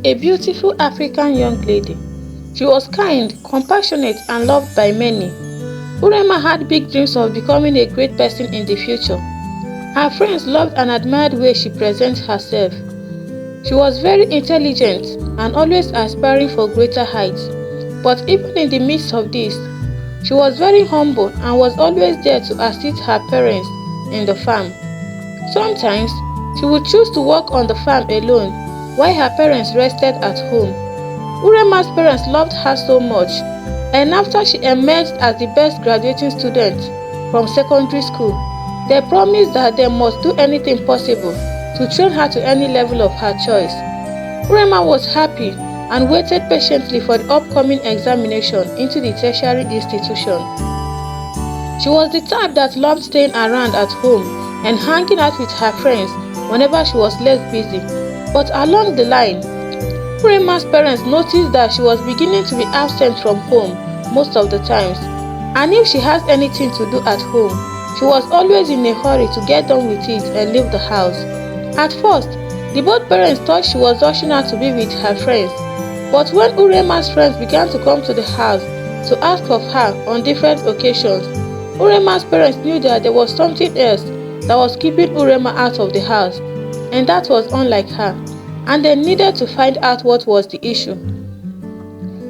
a beautiful African young lady. She was kind, compassionate, and loved by many. Urema had big dreams of becoming a great person in the future. Her friends loved and admired the way she presented herself. She was very intelligent and always aspiring for greater heights. But even in the midst of this, she was very humble and was always there to assist her parents in the farm. Sometimes, she would choose to work on the farm alone while her parents rested at home. Urema's parents loved her so much, and after she emerged as the best graduating student from secondary school, they promised that they must do anything possible to train her to any level of her choice. Urema was happy and waited patiently for the upcoming examination into the tertiary institution. She was the type that loved staying around at home and hanging out with her friends whenever she was less busy. But along the line, Urema's parents noticed that she was beginning to be absent from home most of the times, and if she has anything to do at home, she was always in a hurry to get done with it and leave the house. At first, the both parents thought she was rushing out to be with her friends, but when Urema's friends began to come to the house to ask of her on different occasions, Urema's parents knew that there was something else that was keeping Urema out of the house, and that was unlike her, and they needed to find out what was the issue.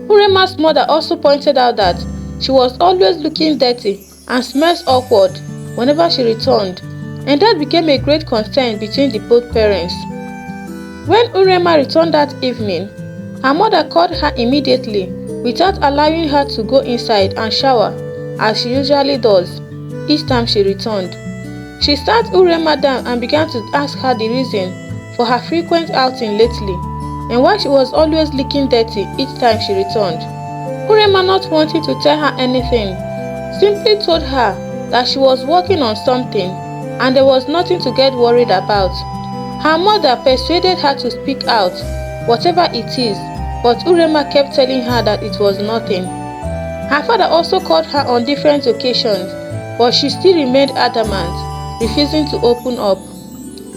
Urema's mother also pointed out that she was always looking dirty and smells awkward whenever she returned, and that became a great concern between the both parents. When Urema returned that evening, her mother called her immediately without allowing her to go inside and shower as she usually does each time she returned. She sat Urema down and began to ask her the reason for her frequent outing lately and why she was always looking dirty each time she returned. Urema, not wanting to tell her anything, simply told her that she was working on something and there was nothing to get worried about. Her mother persuaded her to speak out, whatever it is, but Urema kept telling her that it was nothing. Her father also called her on different occasions, but she still remained adamant, refusing to open up.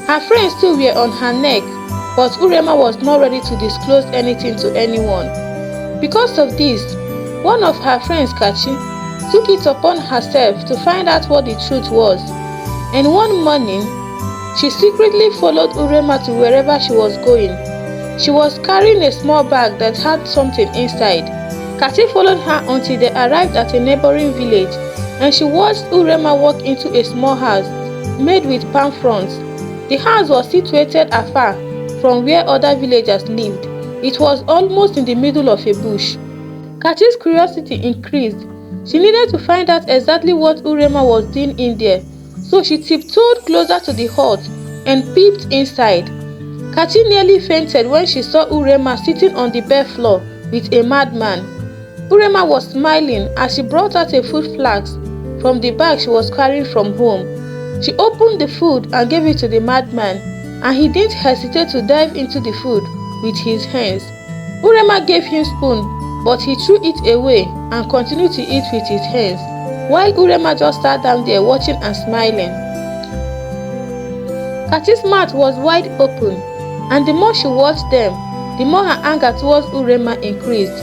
Her friends too were on her neck, but Urema was not ready to disclose anything to anyone. Because of this, one of her friends, Kachi, took it upon herself to find out what the truth was, and one morning, she secretly followed Urema to wherever she was going. She was carrying a small bag that had something inside. Kachi followed her until they arrived at a neighboring village, and she watched Urema walk into a small house made with palm fronds. The house was situated afar from where other villagers lived. It was almost in the middle of a bush. Kachi's curiosity increased. She needed to find out exactly what Urema was doing in there, so she tiptoed closer to the hut and peeped inside. Kachi nearly fainted when she saw Urema sitting on the bare floor with a madman. Urema was smiling as she brought out a food flask from the bag she was carrying from home. She opened the food and gave it to the madman, and he didn't hesitate to dive into the food with his hands. Urema gave him spoon, but he threw it away and continued to eat with his hands, while Urema just sat down there watching and smiling. Kachi's mouth was wide open, and the more she watched them, the more her anger towards Urema increased.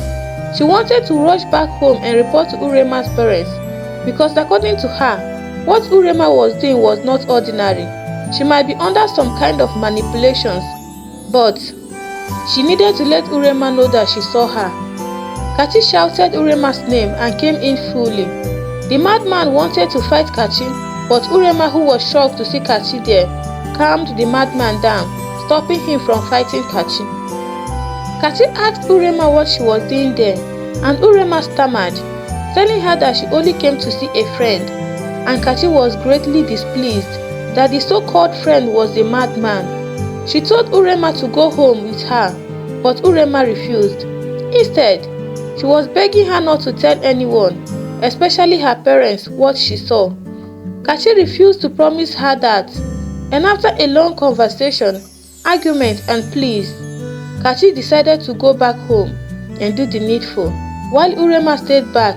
She wanted to rush back home and report to Urema's parents, because according to her, what Urema was doing was not ordinary. She might be under some kind of manipulations, but she needed to let Urema know that she saw her. Kachi shouted Urema's name and came in fully. The madman wanted to fight Kachi, but Urema, who was shocked to see Kachi there, calmed the madman down, stopping him from fighting Kachi. Kachi asked Urema what she was doing there, and Urema stammered, telling her that she only came to see a friend, and Kachi was greatly displeased that the so-called friend was the madman. She told Urema to go home with her, but Urema refused. Instead, she was begging her not to tell anyone, especially her parents, what she saw. Kachi refused to promise her that, and after a long conversation, argument and pleas, Kachi decided to go back home and do the needful, while Urema stayed back,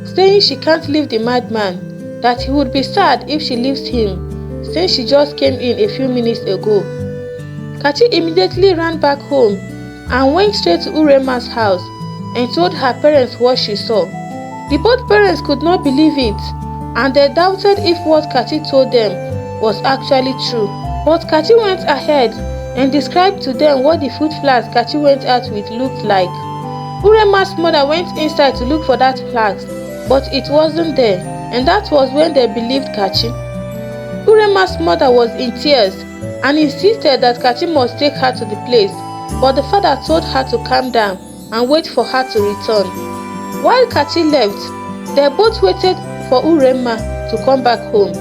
saying she can't leave the madman, that he would be sad if she leaves him, since she just came in a few minutes ago. Kachi immediately ran back home and went straight to Urema's house and told her parents what she saw. The both parents could not believe it, and they doubted if what Kachi told them was actually true. But Kachi went ahead and described to them what the food flask Kachi went out with looked like. Urema's mother went inside to look for that flask, but it wasn't there, and that was when they believed Kachi. Urema's mother was in tears and insisted that Kachi must take her to the place, but the father told her to calm down and wait for her to return. While Kachi left, they both waited for Urema to come back home.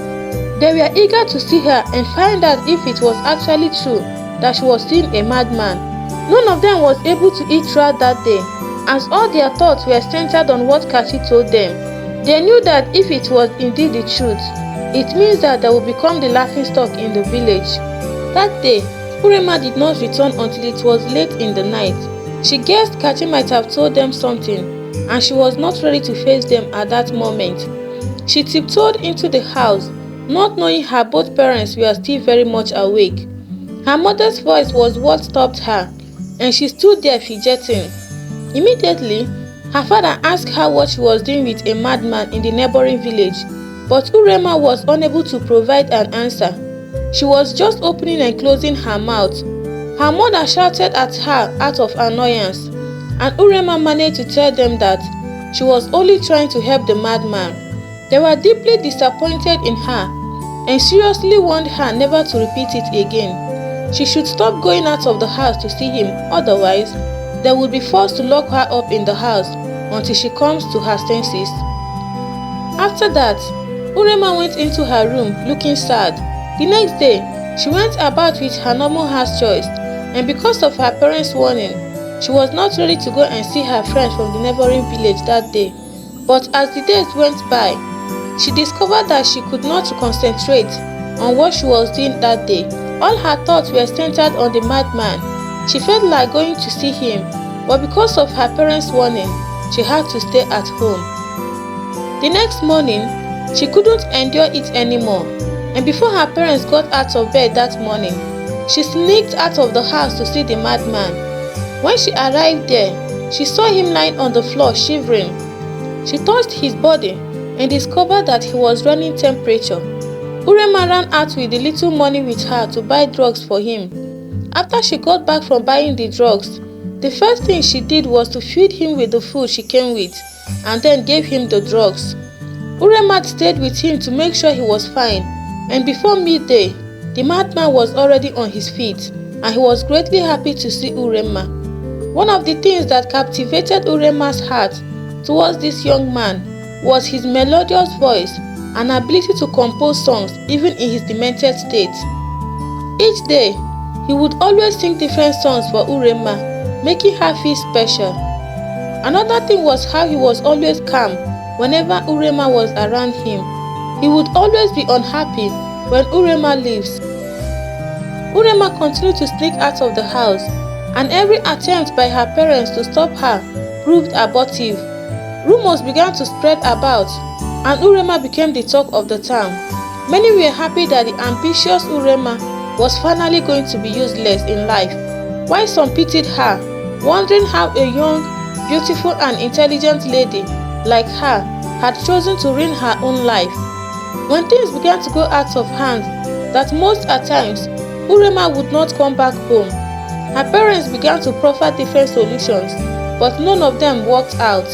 They were eager to see her and find out if it was actually true that she was seeing a madman. None of them was able to eat throughout that day, as all their thoughts were centered on what Kachi told them. They knew that if it was indeed the truth, it means that they would become the laughingstock in the village. That day, Urema did not return until it was late in the night. She guessed Kachi might have told them something, and she was not ready to face them at that moment. She tiptoed into the house, not knowing her both parents were still very much awake. Her mother's voice was what stopped her, and she stood there fidgeting. Immediately, her father asked her what she was doing with a madman in the neighboring village, but Urema was unable to provide an answer. She was just opening and closing her mouth. Her mother shouted at her out of annoyance, and Urema managed to tell them that she was only trying to help the madman. They were deeply disappointed in her and seriously warned her never to repeat it again. She should stop going out of the house to see him, otherwise they would be forced to lock her up in the house until she comes to her senses. After that, Urema went into her room looking sad. The next day, she went about with her normal house chores, and because of her parents' warning, she was not ready to go and see her friends from the neighboring village that day. But as the days went by, she discovered that she could not concentrate on what she was doing that day. All her thoughts were centered on the madman. She felt like going to see him, but because of her parents' warning, she had to stay at home. The next morning, she couldn't endure it anymore, and before her parents got out of bed that morning, she sneaked out of the house to see the madman. When she arrived there, she saw him lying on the floor shivering. She touched his body and discovered that he was running temperature. Urema ran out with the little money with her to buy drugs for him. After she got back from buying the drugs, the first thing she did was to feed him with the food she came with and then gave him the drugs. Urema stayed with him to make sure he was fine, and before midday, the madman was already on his feet, and he was greatly happy to see Urema. One of the things that captivated Urema's heart towards this young man was his melodious voice and ability to compose songs even in his demented state. Each day, he would always sing different songs for Urema, making her feel special. Another thing was how he was always calm whenever Urema was around him. He would always be unhappy when Urema leaves. Urema continued to sneak out of the house, and every attempt by her parents to stop her proved abortive. Rumors began to spread about, and Urema became the talk of the town. Many were happy that the ambitious Urema was finally going to be useless in life, while some pitied her, wondering how a young, beautiful and intelligent lady like her had chosen to ruin her own life. When things began to go out of hand, that most at times Urema would not come back home, her parents began to proffer different solutions, but none of them worked out.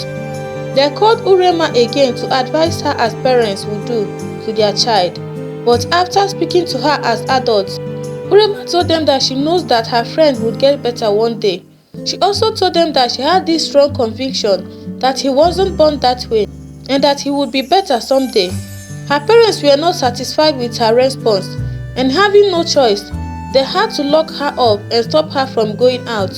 They called Urema again to advise her as parents would do to their child, but after speaking to her as adults, Urema told them that she knows that her friend would get better one day. She also told them that she had this strong conviction that he wasn't born that way and that he would be better someday. Her parents were not satisfied with her response, and having no choice, they had to lock her up and stop her from going out.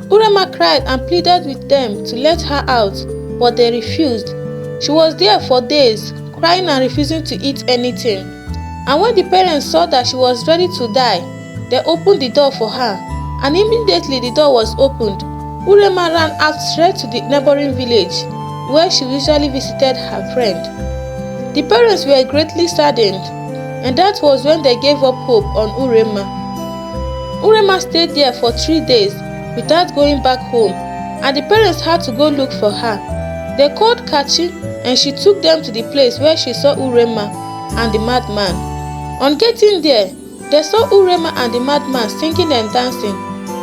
Urema cried and pleaded with them to let her out, but they refused. She was there for days, crying and refusing to eat anything. And when the parents saw that she was ready to die, they opened the door for her, and immediately the door was opened, Urema ran out straight to the neighboring village, where she usually visited her friend. The parents were greatly saddened, and that was when they gave up hope on Urema. Urema stayed there for 3 days, without going back home, and the parents had to go look for her. They called Kachi, and she took them to the place where she saw Urema and the madman. On getting there, they saw Urema and the madman singing and dancing.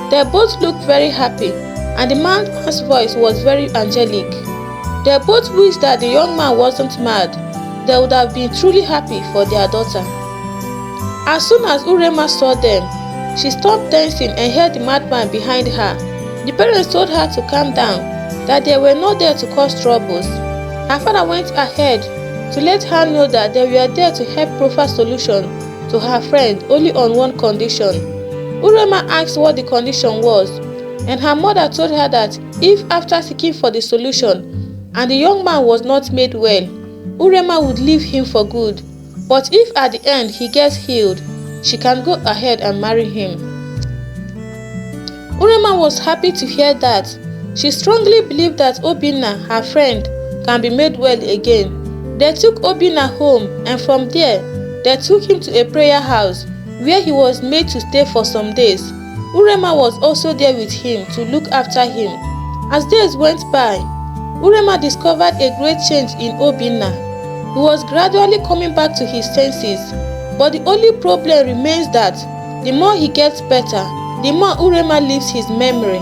They both looked very happy, and the madman's voice was very angelic. They both wished that the young man wasn't mad. They would have been truly happy for their daughter. As soon as Urema saw them, she stopped dancing and heard the madman behind her. The parents told her to calm down, that they were not there to cause troubles. Her father went ahead to let her know that they were there to help provide solution to her friend only on one condition. Urema asked what the condition was, and her mother told her that if after seeking for the solution and the young man was not made well, Urema would leave him for good, but if at the end he gets healed, she can go ahead and marry him. Urema was happy to hear that. She strongly believed that Obinna, her friend, can be made well again. They took Obinna home, and from there, they took him to a prayer house where he was made to stay for some days. Urema was also there with him to look after him. As days went by, Urema discovered a great change in Obinna. He was gradually coming back to his senses, but the only problem remains that the more he gets better, the more Urema leaves his memory.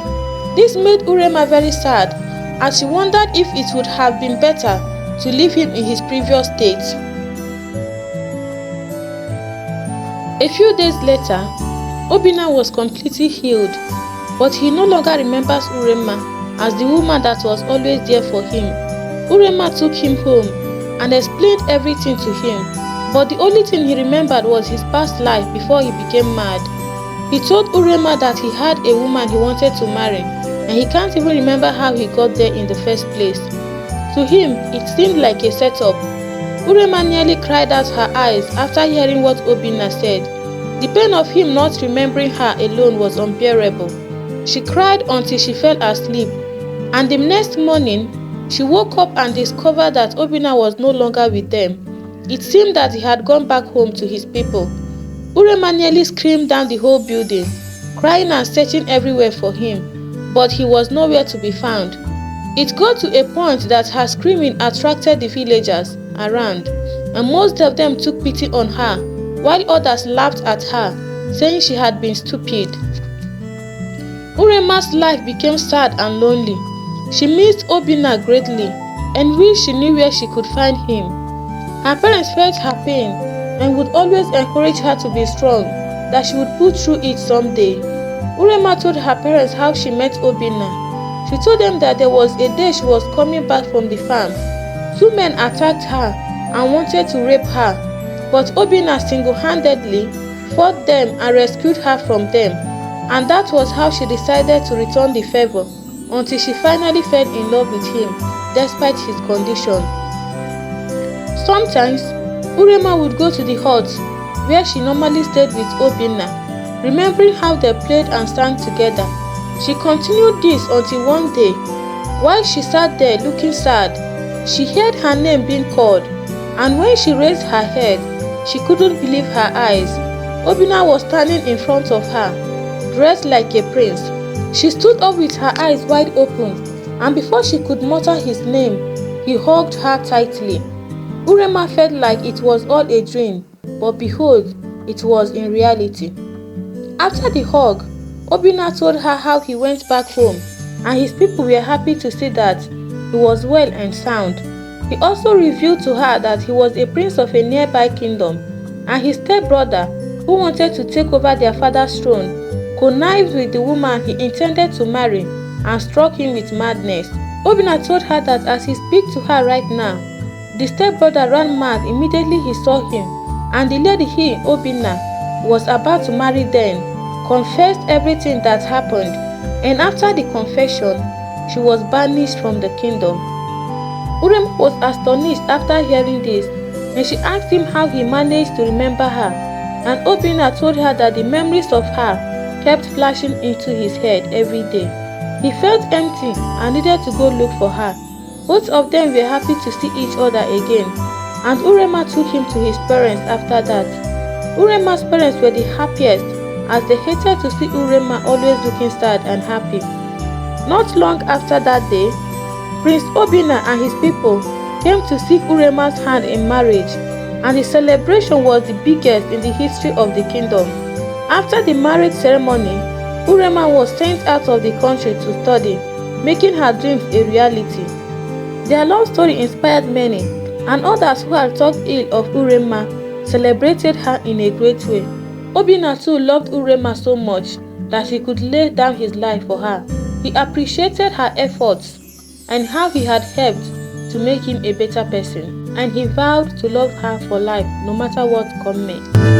This made Urema very sad, as she wondered if it would have been better to leave him in his previous state. A few days later, Obinna was completely healed, but he no longer remembers Urema as the woman that was always there for him. Urema took him home and explained everything to him, but the only thing he remembered was his past life before he became mad. He told Urema that he had a woman he wanted to marry, and he can't even remember how he got there in the first place. To him, it seemed like a setup. Urema nearly cried out her eyes after hearing what Obinna said. The pain of him not remembering her alone was unbearable. She cried until she fell asleep, and the next morning, she woke up and discovered that Obinna was no longer with them. It seemed that he had gone back home to his people. Urema nearly screamed down the whole building, crying and searching everywhere for him, but he was nowhere to be found. It got to a point that her screaming attracted the villagers around, and most of them took pity on her, while others laughed at her, saying she had been stupid. Urema's life became sad and lonely. She missed Obinna greatly and wished she knew where she could find him. Her parents felt her pain and would always encourage her to be strong, that she would pull through it someday. Urema told her parents how she met Obinna. She told them that there was a day she was coming back from the farm. Two men attacked her and wanted to rape her, but Obinna single-handedly fought them and rescued her from them, and that was how she decided to return the favor until she finally fell in love with him despite his condition. Sometimes, Urema would go to the hut where she normally stayed with Obinna, remembering how they played and sang together. She continued this until one day, while she sat there looking sad, she heard her name being called, and when she raised her head, she couldn't believe her eyes. Obinna was standing in front of her, dressed like a prince. She stood up with her eyes wide open, and before she could mutter his name, he hugged her tightly. Urema felt like it was all a dream, but behold, it was in reality. After the hug, Obinna told her how he went back home, and his people were happy to see that he was well and sound. He also revealed to her that he was a prince of a nearby kingdom, and his stepbrother, who wanted to take over their father's throne, connived with the woman he intended to marry and struck him with madness. Obinna told her that as he speaks to her right now, the stepbrother ran mad immediately he saw him, and the lady he, Obinna, was about to marry then, confessed everything that happened, and after the confession, she was banished from the kingdom. Urema was astonished after hearing this, and she asked him how he managed to remember her, and Obinna told her that the memories of her kept flashing into his head every day. He felt empty and needed to go look for her. Both of them were happy to see each other again, and Urema took him to his parents after that. Urema's parents were the happiest, as they hated to see Urema always looking sad and happy. Not long after that day, Prince Obinna and his people came to seek Urema's hand in marriage, and the celebration was the biggest in the history of the kingdom. After the marriage ceremony, Urema was sent out of the country to study, making her dreams a reality. Their love story inspired many, and others who had talked ill of Urema celebrated her in a great way. Obinna too loved Urema so much that he could lay down his life for her. He appreciated her efforts and how he had helped to make him a better person, and he vowed to love her for life no matter what come may.